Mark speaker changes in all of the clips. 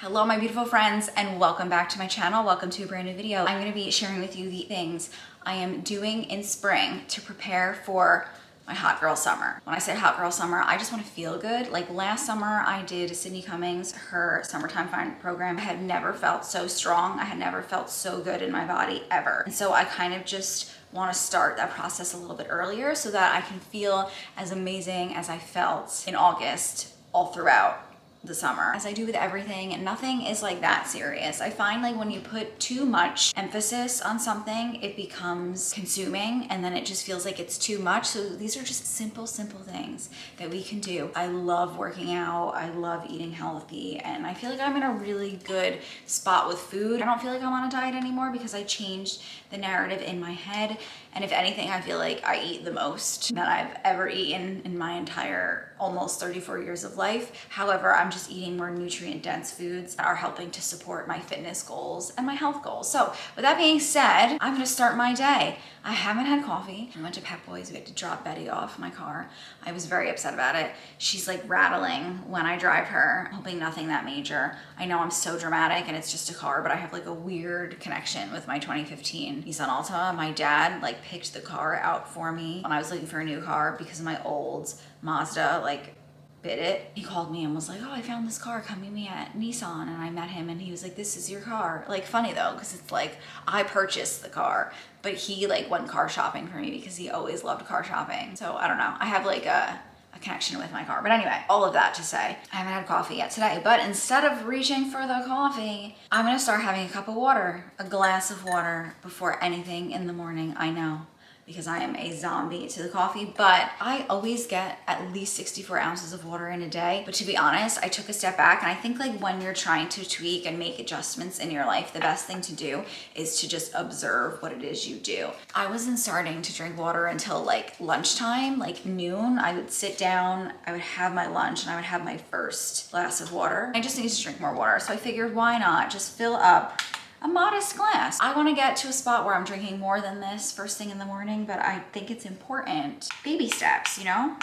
Speaker 1: Hello my beautiful friends and welcome back to my channel. Welcome to a brand new video. I'm going to be sharing with you the things I am doing in spring to prepare for my hot girl summer. When I say hot girl summer, I just want to feel good. Like last summer I did Sydney Cummings, her summertime fine program. I had never felt so strong. I had never felt so good in my body ever. And so I kind of just want to start that process a little bit earlier so that I can feel as amazing as I felt in August all throughout the summer. As I do with everything, nothing is like that serious. I find like when you put too much emphasis on something, it becomes consuming and then it just feels like it's too much. So these are just simple things that we can do. I love working out. I love eating healthy. And I feel like I'm in a really good spot with food. I don't feel like I'm on a diet anymore because I changed the narrative in my head. And if anything, I feel like I eat the most that I've ever eaten in my entire almost 34 years of life. However, I'm just eating more nutrient dense foods that are helping to support my fitness goals and my health goals. So with that being said, I'm gonna start my day. I haven't had coffee. I went to Pep Boys. We had to drop Betty off my car. I was very upset about it. She's like rattling when I drive her, hoping nothing that major. I know I'm so dramatic and it's just a car, but I have like a weird connection with my 2015 Nissan Altima. My dad like picked the car out for me when I was looking for a new car because my old Mazda like bid it. He called me and was like, oh, I found this car, come meet me at Nissan. And I met him and he was like, this is your car. Like funny though, because it's like I purchased the car, but he like went car shopping for me because he always loved car shopping. So I don't know, I have like a connection with my car. But anyway, all of that to say, I haven't had coffee yet today, but instead of reaching for the coffee, I'm gonna start having a cup of water, a glass of water before anything in the morning. I know, because I am a zombie to the coffee, but I always get at least 64 ounces of water in a day. But to be honest, I took a step back and I think like when you're trying to tweak and make adjustments in your life, the best thing to do is to just observe what it is you do. I wasn't starting to drink water until like lunchtime, like noon. I would sit down, I would have my lunch and I would have my first glass of water. I just need to drink more water. So I figured why not just fill up a modest glass. I want to get to a spot where I'm drinking more than this first thing in the morning, but I think it's important. Baby steps, you know?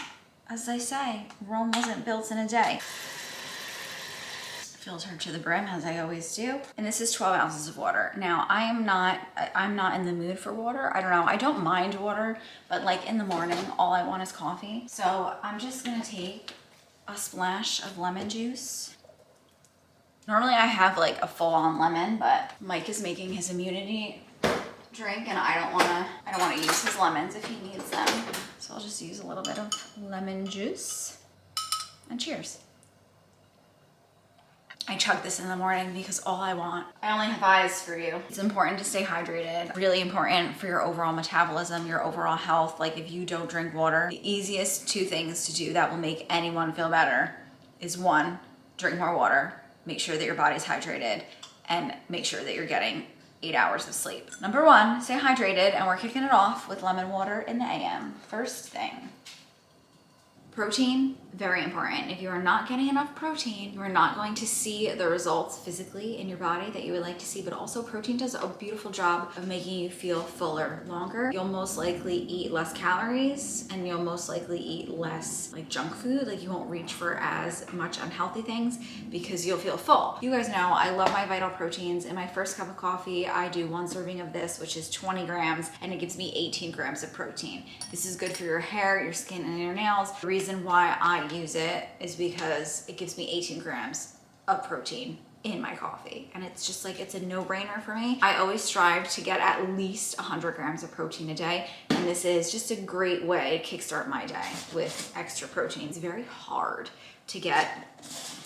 Speaker 1: As I say, Rome wasn't built in a day. Filled her to the brim as I always do. And this is 12 ounces of water. Now, I'm not in the mood for water. I don't know, I don't mind water, but like in the morning, all I want is coffee. So I'm just gonna take a splash of lemon juice. Normally I have like a full-on lemon, but Mike is making his immunity drink and I don't wanna use his lemons if he needs them. So I'll just use a little bit of lemon juice and cheers. I chug this in the morning because I only have eyes for you. It's important to stay hydrated, really important for your overall metabolism, your overall health. Like if you don't drink water, the easiest two things to do that will make anyone feel better is one, drink more water. Make sure that your body's hydrated and make sure that you're getting 8 hours of sleep. Number one, stay hydrated, and we're kicking it off with lemon water in the AM. First thing. Protein, very important. If you are not getting enough protein, you are not going to see the results physically in your body that you would like to see, but also protein does a beautiful job of making you feel fuller longer. You'll most likely eat less calories and you'll most likely eat less like junk food. Like you won't reach for as much unhealthy things because you'll feel full. You guys know I love my Vital Proteins. In my first cup of coffee, I do 1 serving of this, which is 20 grams, and it gives me 18 grams of protein. This is good for your hair, your skin, and your nails. The reason why I use it is because it gives me 18 grams of protein in my coffee, and it's just like, it's a no-brainer for me. I always strive to get at least 100 grams of protein a day, and this is just a great way to kickstart my day with extra protein. It's very hard to get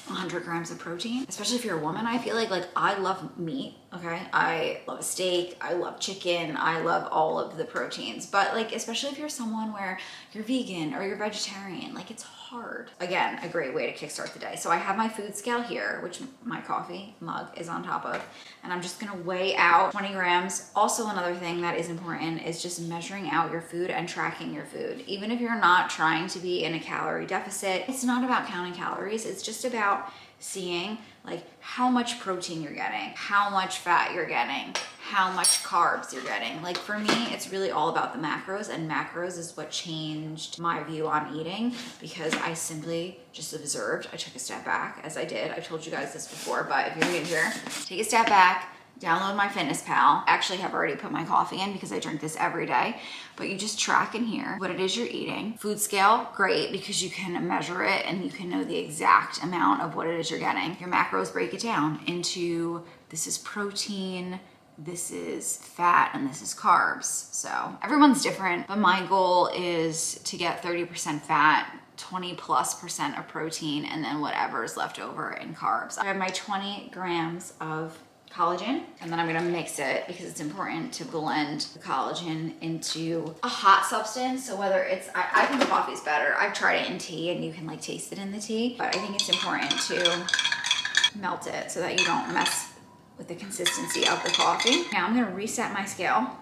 Speaker 1: 100 grams of protein, especially if you're a woman. I feel like I love meat, okay? I love a steak, I love chicken, I love all of the proteins, but like, especially if you're someone where you're vegan or you're vegetarian, like it's hard. Again, a great way to kickstart the day. So I have my food scale here, which my coffee mug is on top of, and I'm just gonna weigh out 20 grams. Also, another thing that is important is just measuring out your food and tracking your food. Even if you're not trying to be in a calorie deficit, it's not about counting calories, it's just about seeing like how much protein you're getting, how much fat you're getting, how much carbs you're getting. Like for me, it's really all about the macros, and macros is what changed my view on eating, because I simply just observed. I took a step back, as I did. I've told you guys this before, but if you're new here, take a step back, download MyFitnessPal. Actually, have already put my coffee in because I drink this every day, but you just track in here what it is you're eating. Food scale, great, because you can measure it and you can know the exact amount of what it is you're getting. Your macros break it down into this is protein, this is fat, and this is carbs. So everyone's different, but my goal is to get 30% fat, 20+% of protein, and then whatever is left over in carbs. I have my 20 grams of collagen, and then I'm gonna mix it because it's important to blend the collagen into a hot substance. So whether it's, I think coffee is better. I've tried it in tea and you can like taste it in the tea, but I think it's important to melt it so that you don't mess with the consistency of the coffee. Now I'm gonna reset my scale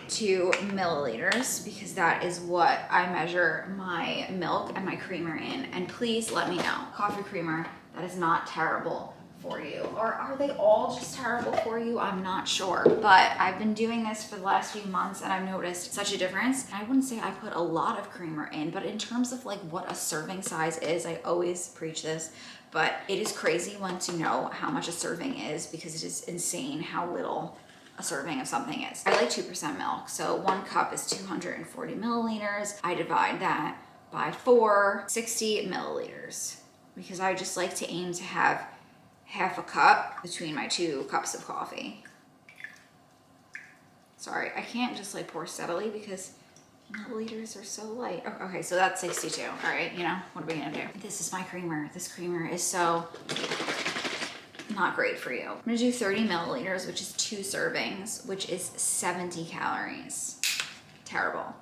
Speaker 1: to milliliters because that is what I measure my milk and my creamer in. And please let me know, coffee creamer, that is not terrible for you, or are they all just terrible for you? I'm not sure, but I've been doing this for the last few months and I've noticed such a difference. I wouldn't say I put a lot of creamer in, but in terms of like what a serving size is, I always preach this, but it is crazy once you know how much a serving is, because it is insane how little a serving of something is. I like 2% milk, so 1 cup is 240 milliliters. I divide that by 4, 60 milliliters, because I just like to aim to have half a cup between my 2 cups of coffee. Sorry, I can't just like pour steadily because milliliters are so light. Okay, so that's 62. All right, you know, what are we gonna do? This is my creamer. This creamer is so not great for you. I'm gonna do 30 milliliters, which is 2 servings, which is 70 calories. Terrible.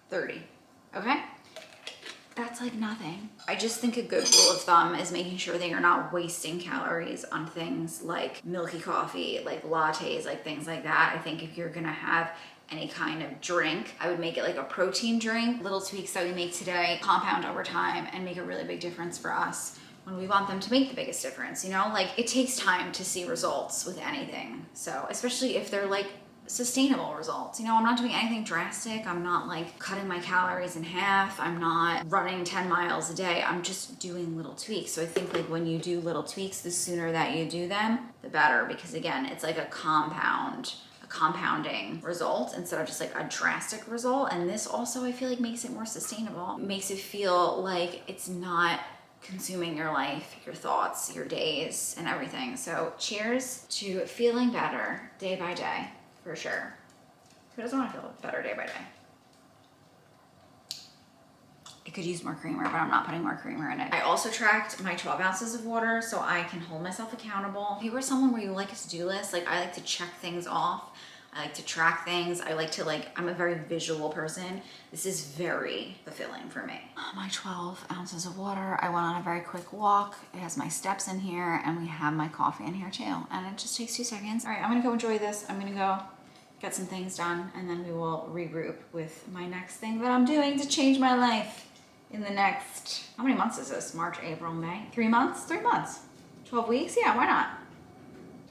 Speaker 1: $30, okay? That's like nothing. I just think a good rule of thumb is making sure that you're not wasting calories on things like milky coffee, like lattes, like things like that. I think if you're gonna have any kind of drink, I would make it like a protein drink. Little tweaks that we make today compound over time and make a really big difference for us when we want them to make the biggest difference. You know, like it takes time to see results with anything. So especially if they're like sustainable results. You know, I'm not doing anything drastic. I'm not like cutting my calories in half. I'm not running 10 miles a day. I'm just doing little tweaks. So I think like when you do little tweaks, the sooner that you do them, the better, because again, it's like a compounding result instead of just like a drastic result. And this also, I feel like, makes it more sustainable. It makes it feel like it's not consuming your life, your thoughts, your days, and everything. So cheers to feeling better day by day. For sure. Who doesn't want to feel better day by day? It could use more creamer, but I'm not putting more creamer in it. I also tracked my 12 ounces of water so I can hold myself accountable. If you were someone where you like a to-do list, like I like to check things off. I like to track things. I like to I'm a very visual person. This is very fulfilling for me. My 12 ounces of water. I went on a very quick walk. It has my steps in here and we have my coffee in here too. And it just takes 2 seconds. All right, I'm gonna go enjoy this. I'm gonna go get some things done and then we will regroup with my next thing that I'm doing to change my life in the next, how many months is this? March, April, May? 3 months? 3 months. 12 weeks? Yeah, why not?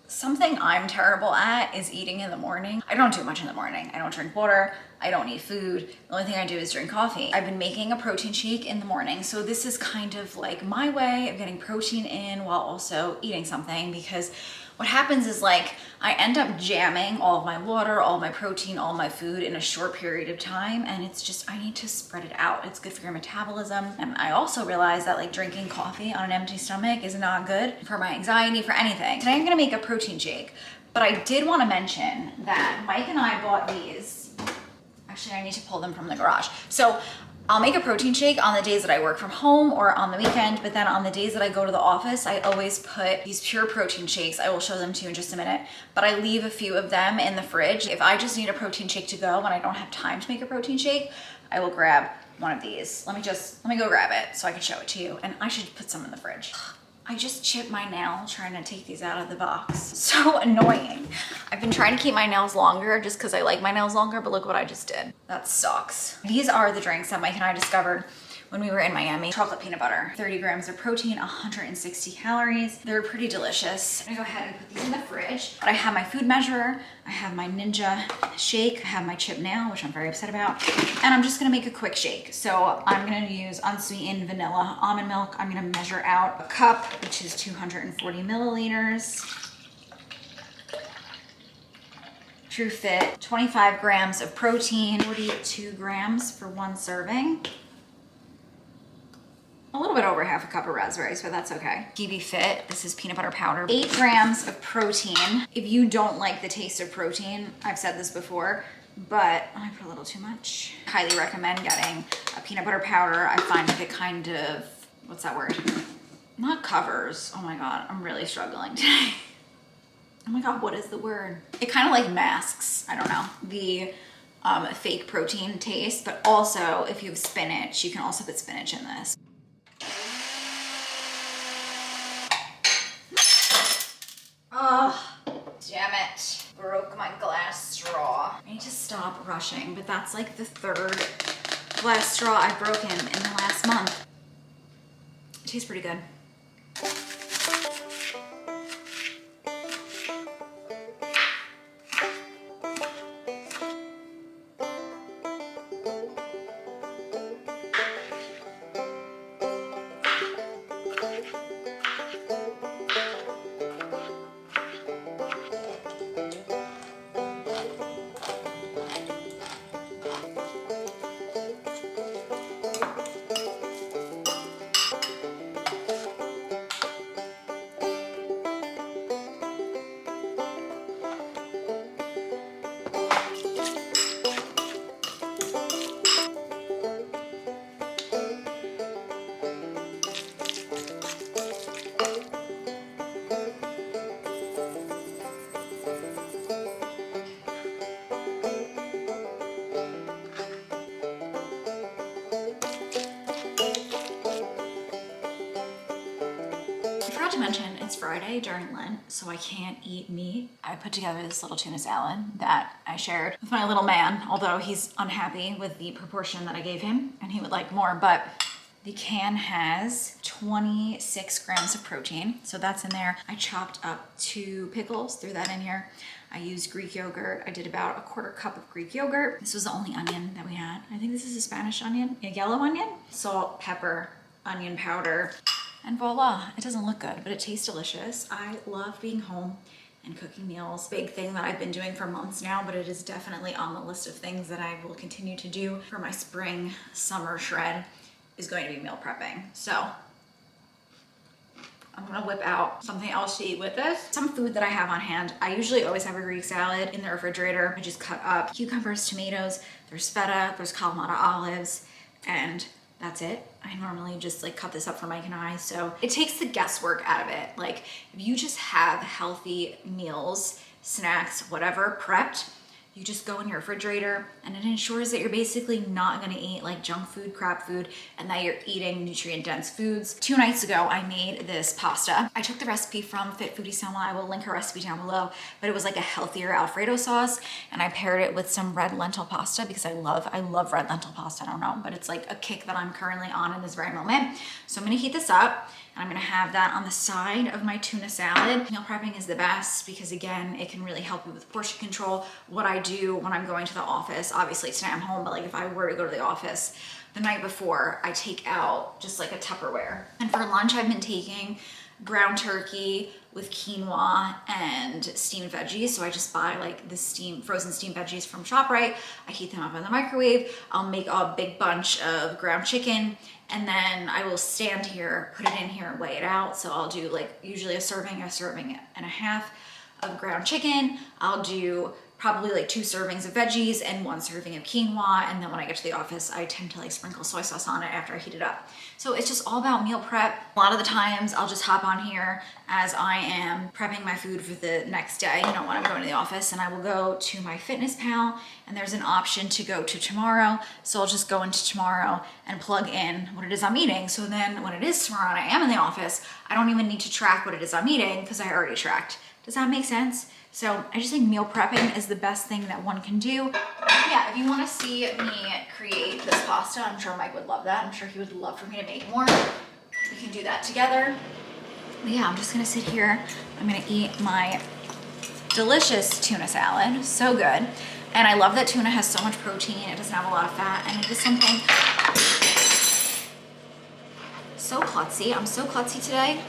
Speaker 1: Something I'm terrible at is eating in the morning. I don't do much in the morning. I don't drink water. I don't eat food. The only thing I do is drink coffee. I've been making a protein shake in the morning. So this is kind of like my way of getting protein in while also eating something, because what happens is like I end up jamming all of my water, all of my protein, all of my food in a short period of time, and it's just, I need to spread it out. It's good for your metabolism. And I also realized that like drinking coffee on an empty stomach is not good for my anxiety, for anything. Today I'm gonna make a protein shake, but I did want to mention that Mike and I bought these. Actually, I need to pull them from the garage. So I'll make a protein shake on the days that I work from home or on the weekend, but then on the days that I go to the office, I always put these pure protein shakes. I will show them to you in just a minute, but I leave a few of them in the fridge. If I just need a protein shake to go and I don't have time to make a protein shake, I will grab one of these. Let me go grab it so I can show it to you. And I should put some in the fridge. I just chipped my nail trying to take these out of the box. So annoying. I've been trying to keep my nails longer just because I like my nails longer, but look what I just did. That sucks. These are the drinks that Mike and I discovered when we were in Miami. Chocolate peanut butter, 30 grams of protein, 160 calories. They're pretty delicious. I'm gonna go ahead and put these in the fridge. But I have my food measurer, I have my Ninja shake, I have my chip nail, which I'm very upset about. And I'm just gonna make a quick shake. So I'm gonna use unsweetened vanilla almond milk. I'm gonna measure out a cup, which is 240 milliliters. True Fit, 25 grams of protein, 42 grams for one serving. A little bit over half a cup of raspberries, but that's okay. PB Fit, this is peanut butter powder. 8 grams of protein. If you don't like the taste of protein, I've said this before, but I put a little too much. Highly recommend getting a peanut butter powder. I find that it kind of, what's that word? Not covers. Oh my God, I'm really struggling today. Oh my God, what is the word? It kind of like masks, I don't know, the fake protein taste, but also if you have spinach, you can also put spinach in this. Oh, damn it. Broke my glass straw. I need to stop rushing, but that's like the 3rd glass straw I've broken in the last month. It tastes pretty good. To mention, it's Friday during Lent, so I can't eat meat. I put together this little tuna salad that I shared with my little man, although he's unhappy with the proportion that I gave him and he would like more, but the can has 26 grams of protein, so that's in there. I chopped up 2 pickles, threw that in here. I used Greek yogurt. I did about a 1/4 cup of Greek yogurt. This was the only onion that we had. I think this is a Spanish onion, a yellow onion. Salt, pepper, onion powder. And voila, it doesn't look good, but it tastes delicious. I love being home and cooking meals. Big thing that I've been doing for months now, but it is definitely on the list of things that I will continue to do for my spring, summer shred is going to be meal prepping. So I'm gonna whip out something else to eat with this. Some food that I have on hand. I usually always have a Greek salad in the refrigerator. I just cut up cucumbers, tomatoes, there's feta, there's Kalamata olives, and that's it. I normally just like cut this up for Mike and I, so it takes the guesswork out of it. Like if you just have healthy meals, snacks, whatever prepped, you just go in your refrigerator and it ensures that you're basically not gonna eat like junk food, crap food, and that you're eating nutrient dense foods. 2 nights ago, I made this pasta. I took the recipe from Fit Foodie Selma. I will link her recipe down below, but it was like a healthier Alfredo sauce, and I paired it with some red lentil pasta because I love red lentil pasta. I don't know, but it's like a kick that I'm currently on in this very moment. So I'm gonna heat this up. And I'm gonna have that on the side of my tuna salad. Meal prepping is the best because again, it can really help you with portion control. What I do when I'm going to the office, obviously tonight I'm home, but like if I were to go to the office the night before, I take out just like a Tupperware. And for lunch, I've been taking ground turkey with quinoa and steamed veggies. So I just buy like the frozen steamed veggies from ShopRite. I heat them up in the microwave. I'll make a big bunch of ground chicken, and then I will stand here, put it in here and weigh it out. So I'll do like usually a serving and a half of ground chicken. I'll do probably like 2 servings of veggies and 1 serving of quinoa. And then when I get to the office, I tend to like sprinkle soy sauce on it after I heat it up. So it's just all about meal prep. A lot of the times I'll just hop on here as I am prepping my food for the next day, you know, when I'm going to the office, and I will go to MyFitnessPal, and there's an option to go to tomorrow. So I'll just go into tomorrow and plug in what it is I'm eating. So then when it is tomorrow and I am in the office, I don't even need to track what it is I'm eating because I already tracked. Does that make sense? So I just think meal prepping is the best thing that one can do. Yeah, if you want to see me create this pasta, I'm sure Mike would love that. I'm sure he would love for me to make more. We can do that together. But yeah, I'm just gonna sit here. I'm gonna eat my delicious tuna salad. So good. And I love that tuna has so much protein. It doesn't have a lot of fat, and it is something so klutzy. I'm so klutzy today.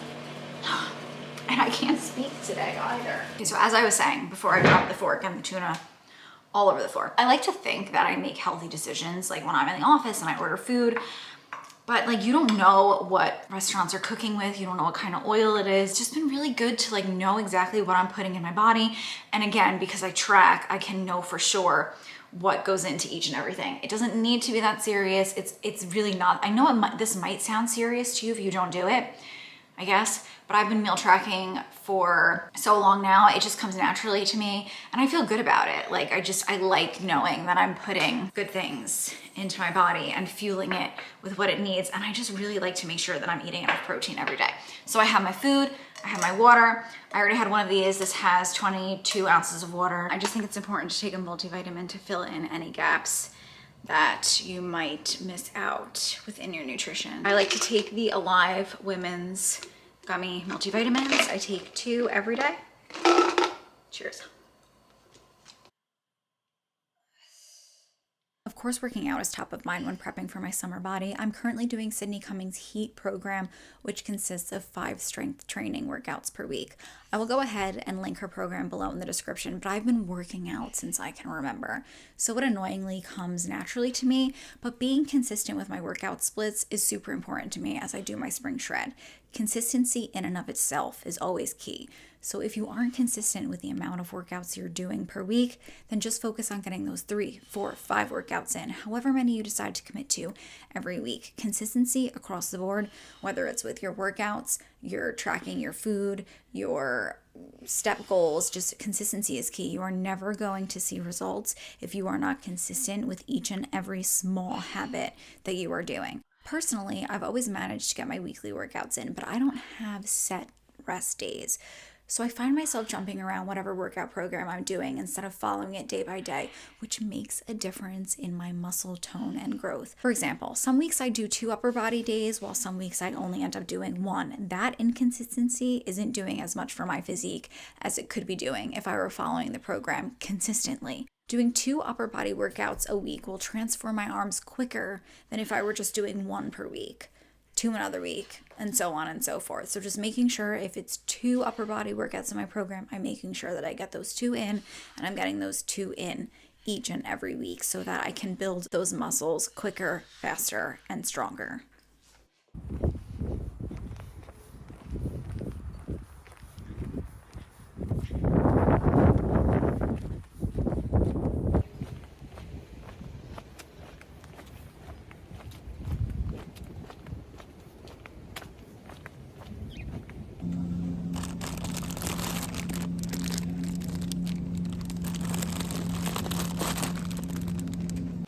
Speaker 1: And I can't speak today either. Okay, so as I was saying before I dropped the fork and the tuna all over the floor, I like to think that I make healthy decisions, like when I'm in the office and I order food, but like you don't know what restaurants are cooking with, you don't know what kind of oil it is. It's just been really good to like know exactly what I'm putting in my body. And again, because I track, I can know for sure what goes into each and everything. It doesn't need to be that serious. It's really not. I know this might sound serious to you if you don't do it, I guess, but I've been meal tracking for so long now, it just comes naturally to me and I feel good about it. Like I like knowing that I'm putting good things into my body and fueling it with what it needs. And I just really like to make sure that I'm eating enough protein every day. So I have my food, I have my water. I already had one of these. This has 22 ounces of water. I just think it's important to take a multivitamin to fill in any gaps that you might miss out within your nutrition. I like to take the Alive Women's Gummy multivitamins. I take 2 every day. Cheers. Of course, working out is top of mind when prepping for my summer body. I'm currently doing Sydney Cummings' HEAT program, which consists of 5 strength training workouts per week. I will go ahead and link her program below in the description, but I've been working out since I can remember. So it annoyingly comes naturally to me, but being consistent with my workout splits is super important to me as I do my spring shred. Consistency in and of itself is always key. So if you aren't consistent with the amount of workouts you're doing per week, then just focus on getting those 3, 4, 5 workouts in, however many you decide to commit to every week. Consistency across the board, whether it's with your workouts, you're tracking your food, your step goals, just consistency is key. You are never going to see results if you are not consistent with each and every small habit that you are doing. Personally, I've always managed to get my weekly workouts in, but I don't have set rest days. So I find myself jumping around whatever workout program I'm doing instead of following it day by day, which makes a difference in my muscle tone and growth. For example, some weeks I do 2 upper body days, while some weeks I only end up doing 1. That inconsistency isn't doing as much for my physique as it could be doing if I were following the program consistently. Doing 2 upper body workouts a week will transform my arms quicker than if I were just doing 1 per week, 2 another week, and so on and so forth. So just making sure if it's 2 upper body workouts in my program, I'm making sure that I get those 2 in, and I'm getting those 2 in each and every week so that I can build those muscles quicker, faster, and stronger.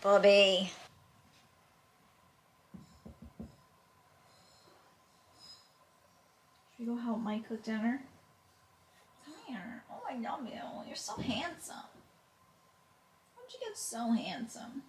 Speaker 1: Bobby. Should we go help Mike cook dinner? Come here. Oh, I love you. You're so handsome. How'd you get so handsome?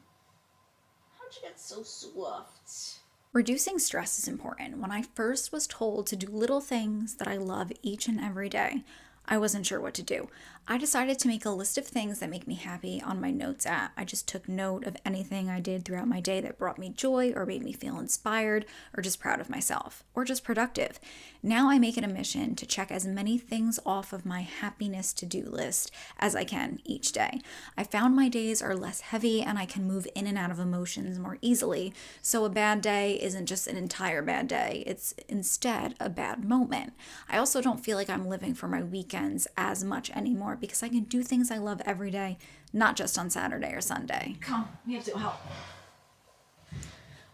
Speaker 1: How'd you get so swift? Reducing stress is important. When I first was told to do little things that I love each and every day, I wasn't sure what to do. I decided to make a list of things that make me happy on my notes app. I just took note of anything I did throughout my day that brought me joy or made me feel inspired or just proud of myself or just productive. Now I make it a mission to check as many things off of my happiness to-do list as I can each day. I found my days are less heavy and I can move in and out of emotions more easily. So a bad day isn't just an entire bad day. It's instead a bad moment. I also don't feel like I'm living for my weekend weekends as much anymore because I can do things I love every day, not just on Saturday or Sunday. Come, we have to go help.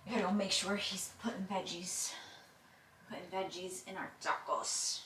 Speaker 1: We gotta go make sure he's putting veggies in our tacos.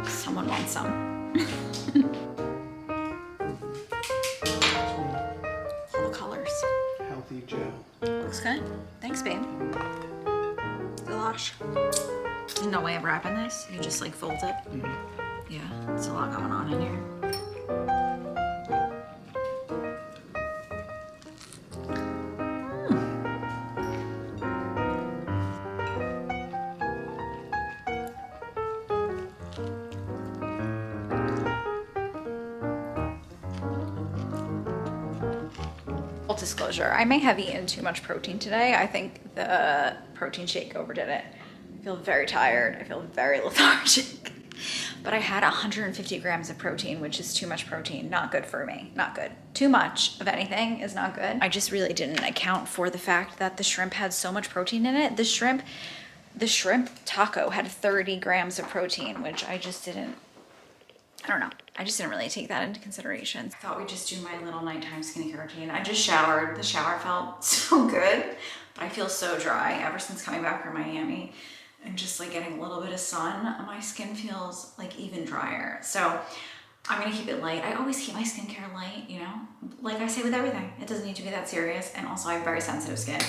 Speaker 1: Someone wants some. All the colors.
Speaker 2: Healthy gel.
Speaker 1: Looks good. Thanks, babe. Gosh. There's no way of wrapping this. You just like fold it. Mm-hmm. Yeah, there's a lot going on in here. Full disclosure, I may have eaten too much protein today. I think the protein shake overdid it. I feel very tired. I feel very lethargic. But I had 150 grams of protein, which is too much protein. Not good for me. Not good. Too much of anything is not good. I just really didn't account for the fact that the shrimp had so much protein in it. The shrimp taco had 30 grams of protein, which I just didn't, I don't know. I just didn't really take that into consideration. I thought we'd just do my little nighttime skincare routine. I just showered. The shower felt so good, but I feel so dry ever since coming back from Miami and just like getting a little bit of sun. My skin feels like even drier. So I'm gonna keep it light. I always keep my skincare light, you know? Like I say with everything, it doesn't need to be that serious. And also I have very sensitive skin.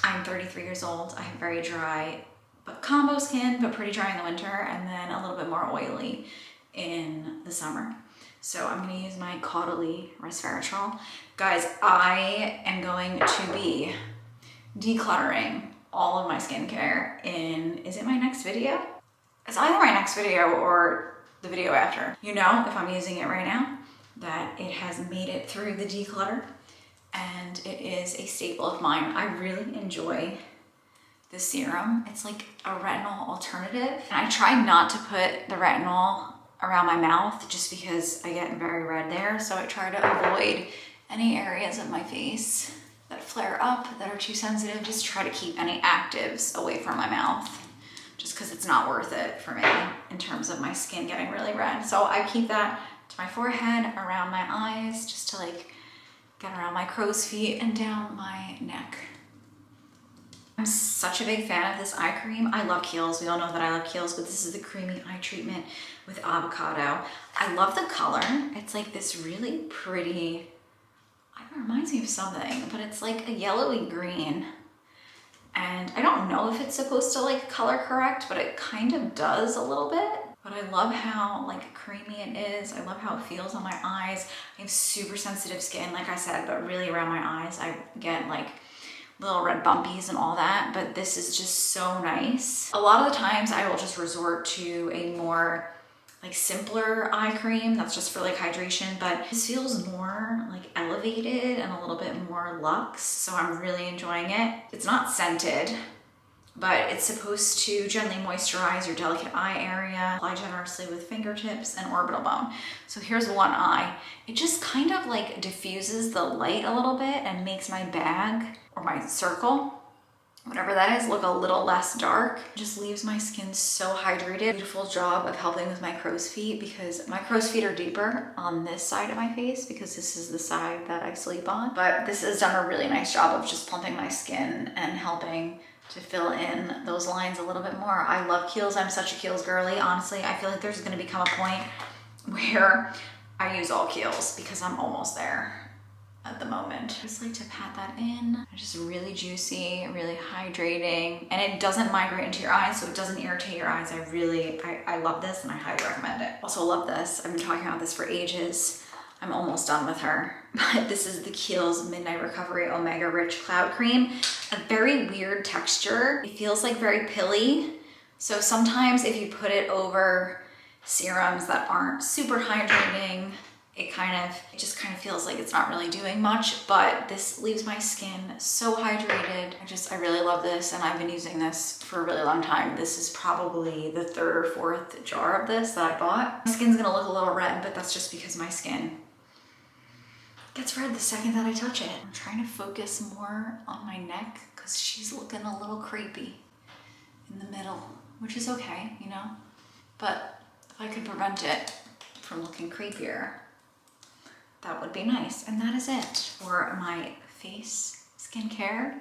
Speaker 1: I'm 33 years old. I have very dry, but combo skin, but pretty dry in the winter, and then a little bit more oily in the summer. So I'm gonna use my Caudalie resveratrol. Guys, I am going to be decluttering all of my skincare in, is it my next video? It's either my next video or the video after. You know, if I'm using it right now, that it has made it through the declutter and it is a staple of mine. I really enjoy this serum. It's like a retinol alternative. And I try not to put the retinol around my mouth just because I get very red there. So I try to avoid any areas of my face that flare up, that are too sensitive. Just try to keep any actives away from my mouth just because it's not worth it for me in terms of my skin getting really red. So I keep that to my forehead, around my eyes, just to like get around my crow's feet and down my neck. I'm such a big fan of this eye cream. I love Kiehl's. We all know that I love Kiehl's, but this is the creamy eye treatment with avocado. I love the color. It's like this really pretty, it reminds me of something, but it's like a yellowy green. And I don't know if it's supposed to like color correct, but it kind of does a little bit. But I love how like creamy it is. I love how it feels on my eyes. I have super sensitive skin, like I said, but really around my eyes, I get like little red bumpies and all that, but this is just so nice. A lot of the times I will just resort to a more like simpler eye cream that's just for like hydration, but this feels more like elevated and a little bit more luxe, so I'm really enjoying it. It's not scented, but it's supposed to gently moisturize your delicate eye area. Apply generously with fingertips and orbital bone. So here's one eye. It just kind of like diffuses the light a little bit and makes my bag or my circle, whatever that is, look a little less dark. Just leaves my skin so hydrated. Beautiful job of helping with my crow's feet, because my crow's feet are deeper on this side of my face because this is the side that I sleep on. But this has done a really nice job of just plumping my skin and helping to fill in those lines a little bit more. I love Kiehl's. I'm such a Kiehl's girly. Honestly, I feel like there's gonna become a point where I use all Kiehl's because I'm almost there at the moment. I just like to pat that in. It's just really juicy, really hydrating, and it doesn't migrate into your eyes, so it doesn't irritate your eyes. I love this and I highly recommend it. Also love this. I've been talking about this for ages. I'm almost done with her, but this is the Kiehl's Midnight Recovery Omega Rich Cloud Cream. a very weird texture. It feels like very pilly. So sometimes if you put it over serums that aren't super hydrating, it just kind of feels like it's not really doing much, but this leaves my skin so hydrated. I really love this, and I've been using this for a really long time. This is probably the 3rd or 4th jar of this that I bought. My skin's gonna look a little red, but that's just because my skin gets red the second that I touch it. I'm trying to focus more on my neck because she's looking a little creepy in the middle, which is okay, you know? But if I could prevent it from looking creepier, that would be nice. And that is it for my face skincare.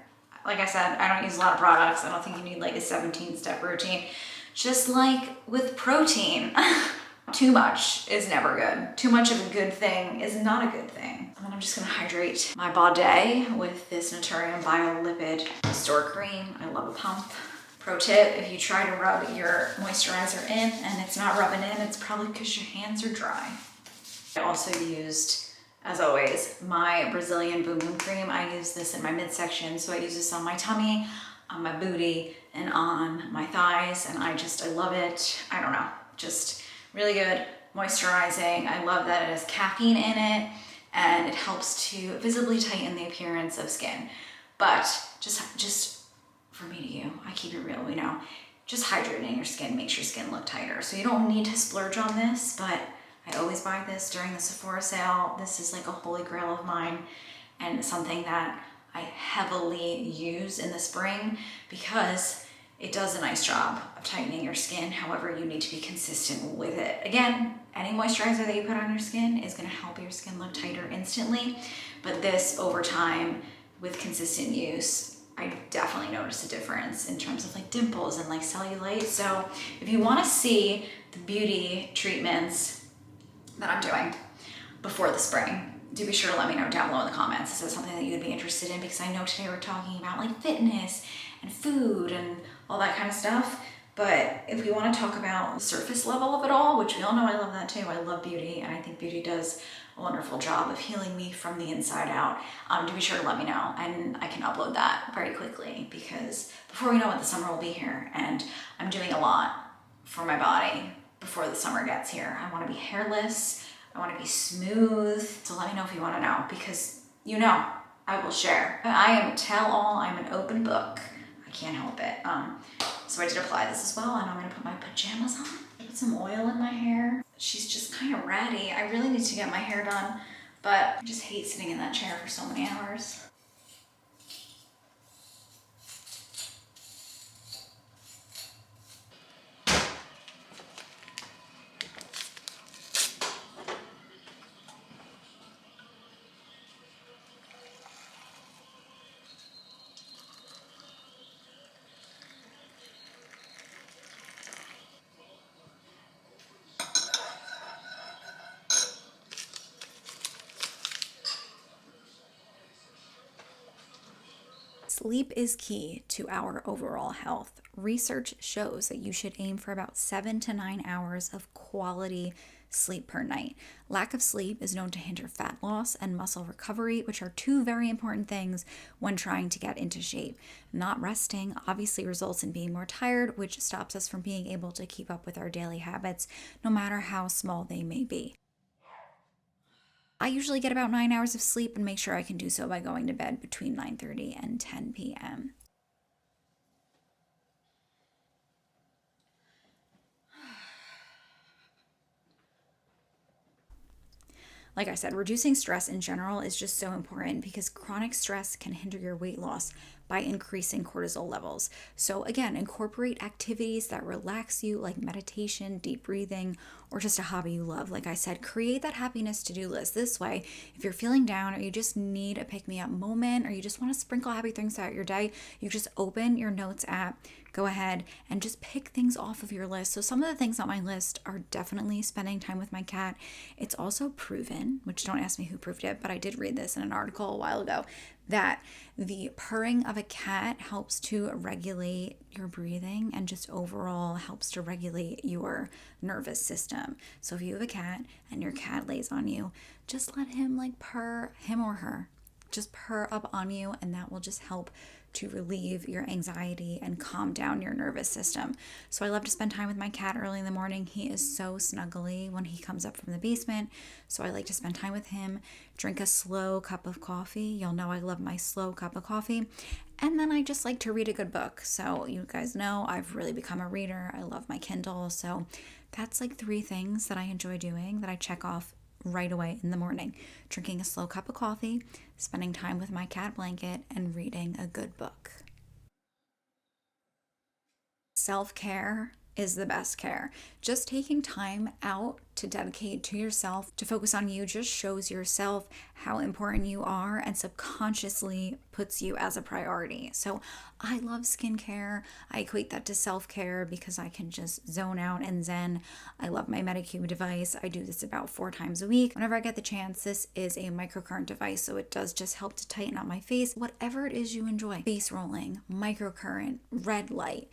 Speaker 1: Like I said, I don't use a lot of products. I don't think you need like a 17-step routine. Just like with protein, too much is never good. Too much of a good thing is not a good thing. And then I'm just gonna hydrate my body with this Naturium Biolipid Store Cream. I love a pump. Pro tip, if you try to rub your moisturizer in and it's not rubbing in, it's probably because your hands are dry. I also used, as always, my Brazilian Boom Boom Cream. I use this in my midsection, so I use this on my tummy, on my booty, and on my thighs, and I love it. I don't know, just really good, moisturizing. I love that it has caffeine in it, and it helps to visibly tighten the appearance of skin. But just for me to you, I keep it real, you know, just hydrating your skin makes your skin look tighter. So you don't need to splurge on this, but I always buy this during the Sephora sale. This is like a holy grail of mine and something that I heavily use in the spring because it does a nice job of tightening your skin. However, you need to be consistent with it. Again, any moisturizer that you put on your skin is gonna help your skin look tighter instantly, but this over time with consistent use, I definitely noticed a difference in terms of like dimples and like cellulite. So if you wanna see the beauty treatments that I'm doing before the spring, do be sure to let me know down below in the comments. Is this something that you'd be interested in? Because I know today we're talking about like fitness and food and all that kind of stuff. But if we want to talk about the surface level of it all, which we all know I love that too. I love beauty, and I think beauty does a wonderful job of healing me from the inside out. Do be sure to let me know, and I can upload that very quickly because before we know it, the summer will be here, and I'm doing a lot for my body before the summer gets here. I want to be hairless. I want to be smooth. So let me know if you want to know, because you know I will share. I am tell-all. I'm an open book. I can't help it. So I did apply this as well, and I'm going to put my pajamas on. I put some oil in my hair. She's just kind of ratty. I really need to get my hair done, but I just hate sitting in that chair for so many hours. Sleep is key to our overall health. Research shows that you should aim for about 7 to 9 hours of quality sleep per night. Lack of sleep is known to hinder fat loss and muscle recovery, which are two very important things when trying to get into shape. Not resting obviously results in being more tired, which stops us from being able to keep up with our daily habits, no matter how small they may be. I usually get about 9 hours of sleep and make sure I can do so by going to bed between 9:30 and 10 p.m. Like I said, reducing stress in general is just so important because chronic stress can hinder your weight loss by increasing cortisol levels. So again, incorporate activities that relax you, like meditation, deep breathing, or just a hobby you love. Like I said, create that happiness to-do list. This way, if you're feeling down or you just need a pick-me-up moment or you just want to sprinkle happy things throughout your day, you just open your notes app, go ahead and just pick things off of your list. So some of the things on my list are definitely spending time with my cat. It's also proven, which don't ask me who proved it, but I did read this in an article a while ago, that the purring of a cat helps to regulate your breathing and just overall helps to regulate your nervous system. So if you have a cat and your cat lays on you, just let him like purr, him or her. just purr up on you, and that will just help to relieve your anxiety and calm down your nervous system. So I love to spend time with my cat early in the morning. He is so snuggly when he comes up from the basement. So I like to spend time with him, drink a slow cup of coffee. You'll know I love my slow cup of coffee. And then I just like to read a good book. So you guys know I've really become a reader. I love my Kindle. So that's like 3 things that I enjoy doing that I check off right away in the morning: drinking a slow cup of coffee, spending time with my cat blanket, and reading a good book. Self-care is the best care. Just taking time out to dedicate to yourself, to focus on you, just shows yourself how important you are and subconsciously puts you as a priority. So I love skincare. I equate that to self-care because I can just zone out and zen. I love my Medicube device. I do this about 4 times a week. Whenever I get the chance, this is a microcurrent device, so it does just help to tighten up my face. Whatever it is you enjoy, face rolling, microcurrent, red light,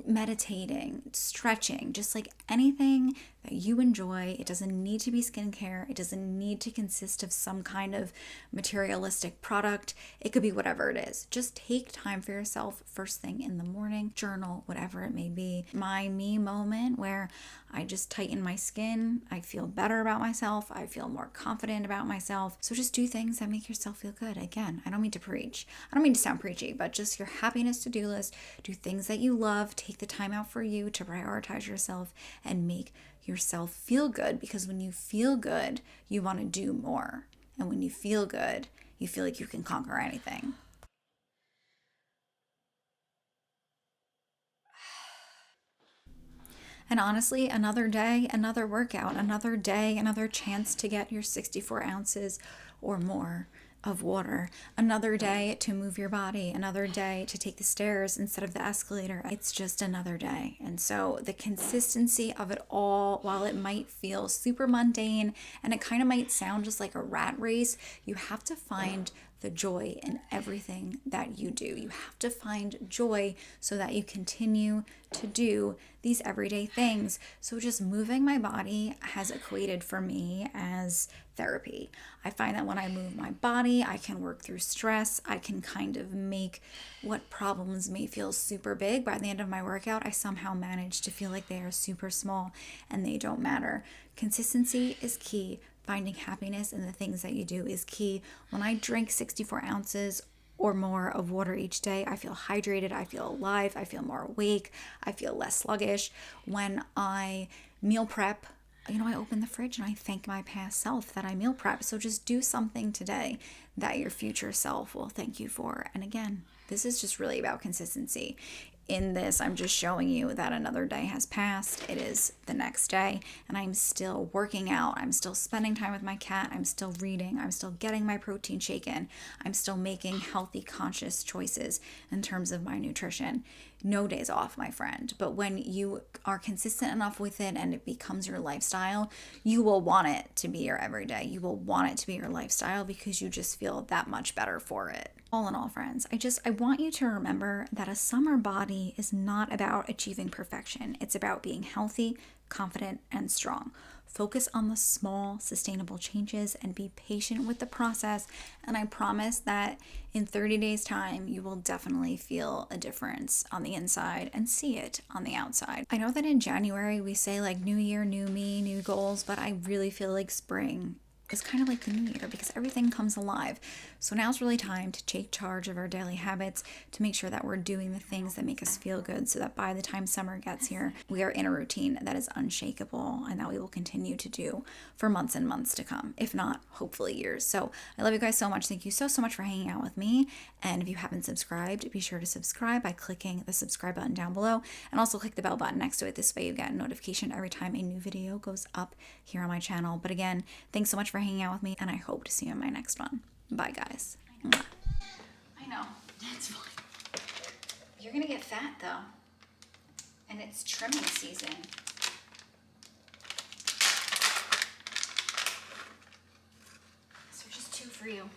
Speaker 1: meditating, stretching, just like anything that you enjoy. It doesn't need to be skincare. It doesn't need to consist of some kind of materialistic product. It could be whatever it is. Just take time for yourself first thing in the morning, journal, whatever it may be. My me moment where I just tighten my skin. I feel better about myself. I feel more confident about myself. So just do things that make yourself feel good. Again, I don't mean to preach. I don't mean to sound preachy, but just your happiness to-do list. Do things that you love. Take the time out for you to prioritize yourself and make yourself feel good, because when you feel good, you want to do more. And when you feel good, you feel like you can conquer anything. And honestly, another day, another workout, another day, another chance to get your 64 ounces or more of water, another day to move your body, another day to take the stairs instead of the escalator. It's just another day. And so the consistency of it all, while it might feel super mundane and it kind of might sound just like a rat race, you have to find the joy in everything that you do. You have to find joy so that you continue to do these everyday things. So just moving my body has equated for me as therapy. I find that when I move my body, I can work through stress. I can kind of make what problems may feel super big. By the end of my workout, I somehow manage to feel like they are super small and they don't matter. Consistency is key. Finding happiness in the things that you do is key. When I drink 64 ounces or more of water each day, I feel hydrated, I feel alive, I feel more awake, I feel less sluggish. When I meal prep, I open the fridge and I thank my past self that I meal prep. So just do something today that your future self will thank you for. And again, this is just really about consistency. In this, I'm just showing you that another day has passed. It is the next day, and I'm still working out. I'm still spending time with my cat. I'm still reading. I'm still getting my protein shaken. I'm still making healthy, conscious choices in terms of my nutrition. No days off, my friend. But when you are consistent enough with it and it becomes your lifestyle, you will want it to be your everyday. You will want it to be your lifestyle because you just feel that much better for it. All in all, friends, I want you to remember that a summer body is not about achieving perfection. It's about being healthy, confident, and strong. Focus on the small, sustainable changes and be patient with the process. And I promise that in 30 days' time, you will definitely feel a difference on the inside and see it on the outside. I know that in January, we say like new year, new me, new goals, but I really feel like spring is kind of like the new year because everything comes alive. So now's really time to take charge of our daily habits, to make sure that we're doing the things that make us feel good so that by the time summer gets here, we are in a routine that is unshakable and that we will continue to do for months and months to come, if not hopefully years. So I love you guys so much. Thank you so much for hanging out with me. And if you haven't subscribed, be sure to subscribe by clicking the subscribe button down below and also click the bell button next to it. This way you get a notification every time a new video goes up here on my channel. But again, thanks so much for hanging out with me, and I hope to see you in my next one. Bye, guys. I know. That's fine. You're gonna get fat, though. And it's trimming season. So just 2 for you.